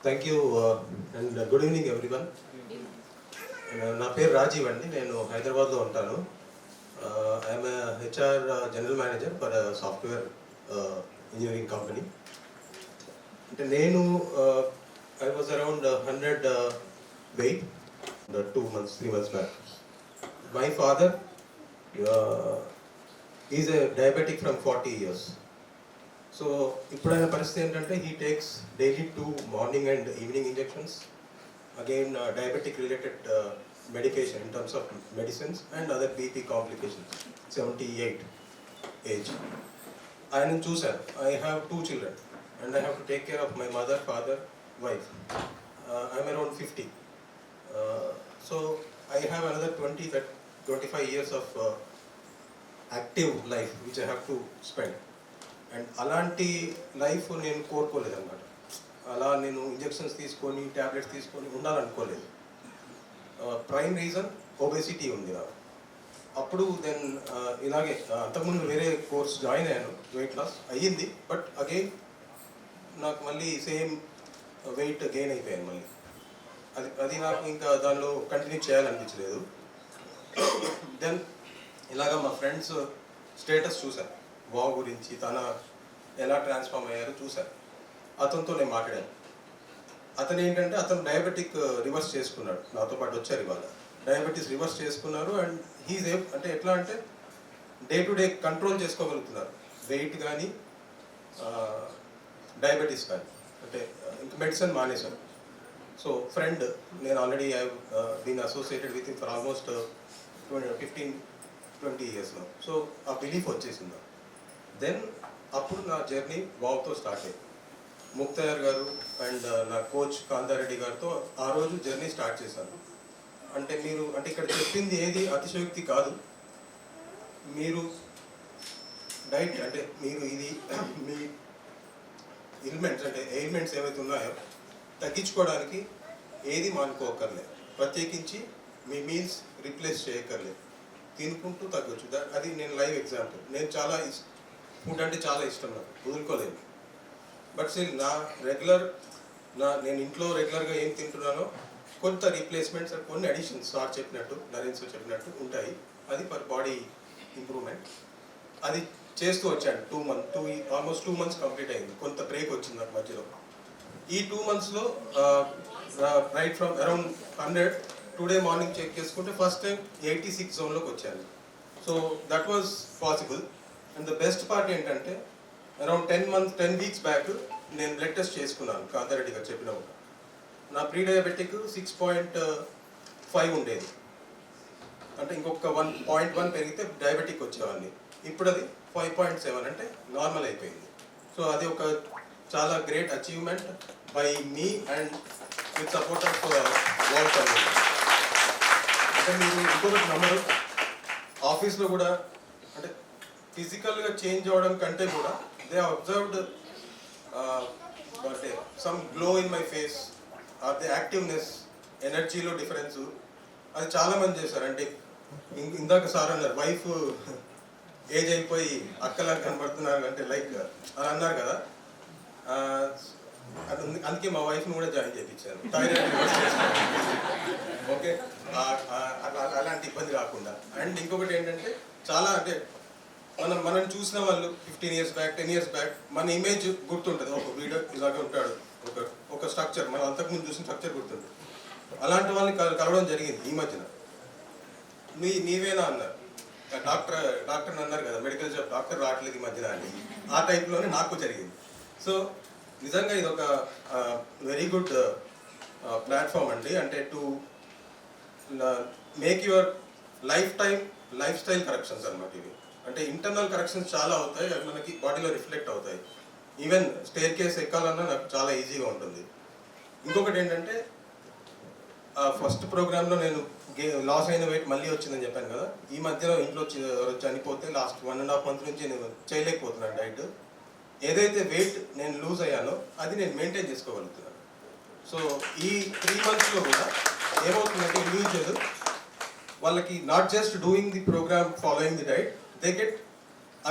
Thank you and good evening everyone. నా పేరు రాజీవ్ అండి. నేను హైదరాబాద్లో ఉంటాను. I'm HR general manager for software engineering company. అంటే నేను I was around 100 weight 2 months 3 months back. My father is a diabetic from 40 years. So ఇప్పుడైన పరిస్థితి ఏంటంటే he takes daily 2 morning and evening injections, again diabetic related medication in terms of medicines and other BP complications. 78 age. ఆయనను చూశాను. I have 2 children and I have to take care of my mother, father, wife. I'm around 50. So I have another 25 years of active life which I have to spend. And అలాంటి life నేను కోరుకోలేదు అనమాట. అలా నేను injections తీసుకొని tablets తీసుకొని ఉండాలనుకోలేదు. Prime reason obesity ఉంది నాకు. అప్పుడు దెన్ ఇలాగే అంతకుముందు వేరే కోర్స్ జాయిన్ అయ్యాను, వెయిట్ లాస్ అయ్యింది, బట్ అగైన్ నాకు మళ్ళీ సేమ్ వెయిట్ గెయిన్ అయిపోయాను మళ్ళీ. అది నాకు ఇంకా దానిలో కంటిన్యూ చేయాలనిపించలేదు. దెన్ ఇలాగా మా ఫ్రెండ్స్ స్టేటస్ చూశాను, వావ్ గురించి, తన ఎలా ట్రాన్స్ఫార్మ్ అయ్యారో చూశాను. అతనితో నేను మాట్లాడాను. అతను ఏంటంటే అతను డయాబెటిక్ రివర్స్ చేసుకున్నాడు. నాతో పాటు వచ్చారు ఇవాళ. డయాబెటీస్ రివర్స్ చేసుకున్నారు అండ్ హీజ్ అంటే ఎట్లా అంటే డే టు డే కంట్రోల్ చేసుకోగలుగుతున్నారు, వెయిట్ కానీ డయాబెటీస్ కానీ. అంటే ఇంక మెడిసిన్ మానేశారు. సో ఫ్రెండ్, నేను already I been associated with for almost 15-20 years now. So ఆ బిలీఫ్ వచ్చేసింది. దెన్ అప్పుడు నా జర్నీ వావ్తో స్టార్ట్ అయ్యింది. ముక్తయార్ గారు అండ్ నా కోచ్ కాంతారెడ్డి గారితో ఆ రోజు జర్నీ స్టార్ట్ చేశాను. అంటే మీరు అంటే ఇక్కడ చెప్పింది ఏది అతిశయోక్తి కాదు. మీరు డైట్ అంటే మీరు ఇది మీ ఎయిల్మెంట్స్ అంటే ఎయిల్మెంట్స్ ఏవైతే ఉన్నాయో తగ్గించుకోవడానికి ఏది మానుకోకర్లేదు. ప్రత్యేకించి మీ మీల్స్ రిప్లేస్ చేయక్కర్లేదు, తినుకుంటూ తగ్గొచ్చు. అది నేను లైవ్ ఎగ్జాంపుల్. నేను చాలా ఫుడ్ అంటే చాలా ఇష్టం, నాకు వదులుకోలేదు. బట్ స్టిల్ నేను ఇంట్లో రెగ్యులర్గా ఏం తింటున్నానో కొంత రీప్లేస్మెంట్స్ అండ్ కొన్ని అడిషన్స్ సార్ చెప్పినట్టు, నరేన్ సార్ చెప్పినట్టు ఉంటాయి. అది ఫర్ బాడీ ఇంప్రూవ్మెంట్. అది చేస్తూ వచ్చాను. ఆల్మోస్ట్ 2 months కంప్లీట్ అయింది. కొంత బ్రేక్ వచ్చింది నాకు మధ్యలో. ఈ 2 monthsలో right from around 100 today morning check చేసుకుంటే ఫస్ట్ టైం 86 జోన్లోకి వచ్చాను. So that was possible. And the best part ఏంటంటే అరౌండ్ 10 weeks బ్యాక్ నేను బ్లడ్ టెస్ట్ చేసుకున్నాను. కాంతారెడ్డి గారు చెప్పిన ఒక నా ప్రీ డయాబెటిక్ 6.5 ఉండేది. అంటే ఇంకొక 1.1 పెరిగితే డయాబెటిక్ వచ్చేవాడిని. ఇప్పుడు అది 5.7 అంటే నార్మల్ అయిపోయింది. సో అది ఒక చాలా great achievement by me and with support of world community. అంటే మీరు ఇంకొకటి నమ్మరు, ఆఫీస్లో కూడా అంటే ఫిజికల్గా చేంజ్ అవ్వడం కంటే కూడా దే అబ్జర్వ్డ్ అంటే some glow in my face or the activeness, ఎనర్జీలో డిఫరెన్సు. అది చాలామంది చేశారు. అంటే ఇందాక సార్ అన్నారు వైఫ్ ఏజ్ అయిపోయి అక్కలా కనబడుతున్నారు అంటే లైక్ అని అన్నారు కదా. అందుకే మా వైఫ్ని కూడా జాయిన్ చేయించాను, థైరాయిడ్ ఓకే, అలాంటి ఇబ్బంది కాకుండా. అండ్ ఇంకొకటి ఏంటంటే చాలా అంటే మనం చూసిన వాళ్ళు 15 years బ్యాక్ 10 years బ్యాక్ మన ఇమేజ్ గుర్తుంటుంది. ఒక వీడియో ఇలాగే ఉంటాడు, ఒక స్ట్రక్చర్, మనం అంతకుముందు చూసిన స్ట్రక్చర్ గుర్తుంటుంది. అలాంటి వాళ్ళని కలవడం జరిగింది ఈ మధ్యన. నీవేనా అన్నారు, డాక్టర్ అన్నారు కదా, మెడికల్ షాప్ డాక్టర్ రావట్లేదు ఈ మధ్యన అని. ఆ టైప్లోనే నాకు జరిగింది. సో నిజంగా ఇది ఒక వెరీ గుడ్ ప్లాట్ఫామ్ అండి. అంటే to make your life style corrections అన్నమాట ఇవి. అంటే ఇంటర్నల్ కరెక్షన్స్ చాలా అవుతాయి, అవి మనకి బాడీలో రిఫ్లెక్ట్ అవుతాయి. ఈవెన్ స్టేర్ కేస్ ఎక్కాలన్నా నాకు చాలా ఈజీగా ఉంటుంది. ఇంకొకటి ఏంటంటే ఫస్ట్ ప్రోగ్రాంలో నేను లాస్ అయిన వెయిట్ మళ్ళీ వచ్చిందని చెప్పాను కదా. ఈ మధ్యలో ఇంట్లో చనిపోతే లాస్ట్ 1.5 months నుంచి నేను చేయలేకపోతున్నాను డైట్. ఏదైతే వెయిట్ నేను లూజ్ అయ్యానో అది నేను మెయింటైన్ చేసుకోగలుగుతున్నాను. సో ఈ 3 monthsలో కూడా ఏమవుతుందంటే ఇండివిజువల్ వాళ్ళకి not just doing the programme, following the diet, they get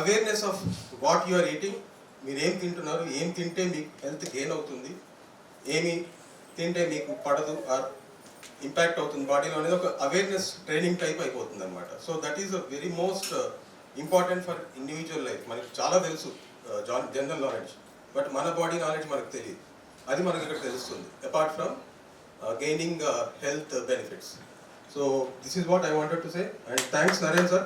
awareness of what you are eating. మీరు ఏం తింటున్నారు, ఏం తింటే మీకు హెల్త్ గెయిన్ అవుతుంది, ఏమి తింటే మీకు పడదు ఆర్ ఇంపాక్ట్ అవుతుంది బాడీలో అనేది ఒక అవేర్నెస్ ట్రైనింగ్ టైప్ అయిపోతుంది అనమాట. So that is a very most important for individual life. మనకి చాలా తెలుసు జనరల్ నాలెడ్జ్, బట్ మన బాడీ నాలెడ్జ్ మనకు తెలియదు. అది మనకి ఇక్కడ తెలుస్తుంది apart from gaining health benefits. So this is what I wanted to say. And thanks Naren sir,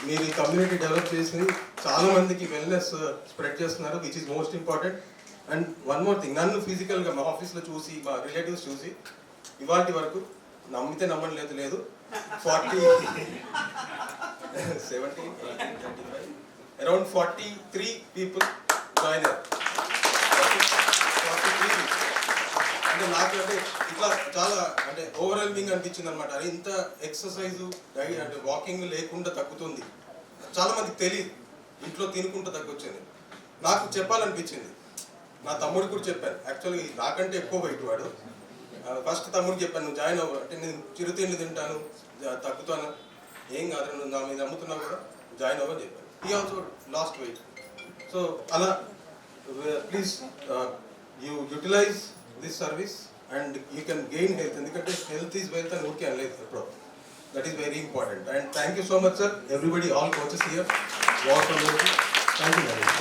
మీరు ఈ కమ్యూనిటీ డెవలప్ చేసి చాలా మందికి వెల్నెస్ స్ప్రెడ్ చేస్తున్నారు, which is most important. And one more thing, నన్ను ఫిజికల్గా మా ఆఫీస్లో చూసి, మా రిలేటివ్స్ చూసి ఇవాటి వరకు నమ్మితే నమ్మని లేదు అరౌండ్ 43 పీపుల్ జాయిన్ అయ్యారు. 43 అంటే నాకు అంటే ఇట్లా చాలా అంటే ఓవర్వెల్మింగ్ అనిపించింది అనమాట. అది ఇంత ఎక్సర్సైజు అంటే వాకింగ్ లేకుండా తగ్గుతుంది, చాలా మందికి తెలియదు. ఇంట్లో తినుకుంటూ తగ్గొచ్చింది. నాకు చెప్పాలనిపించింది, నా తమ్ముడికి కూడా చెప్పాను. యాక్చువల్గా నాకంటే ఎక్కువ వెయిట్ వాడు. ఫస్ట్ తమ్ముడికి చెప్పాను, నువ్వు జాయిన్ అవ్వు అంటే, నేను చిరుతిండి తింటాను తగ్గుతాను, ఏం కాదు నువ్వు నా మీద అమ్ముతున్నావు కూడా జాయిన్ అవ్వని చెప్పాను. He also lost weight. So అలా please you utilise this service and you can gain health. ఎందుకంటే హెల్త్ ఈజ్ వెల్త్ అని ఊరికే అనలేదు ఎప్పుడో. That is very important. And thank you so much sir, everybody, all coaches here. Thank you very much.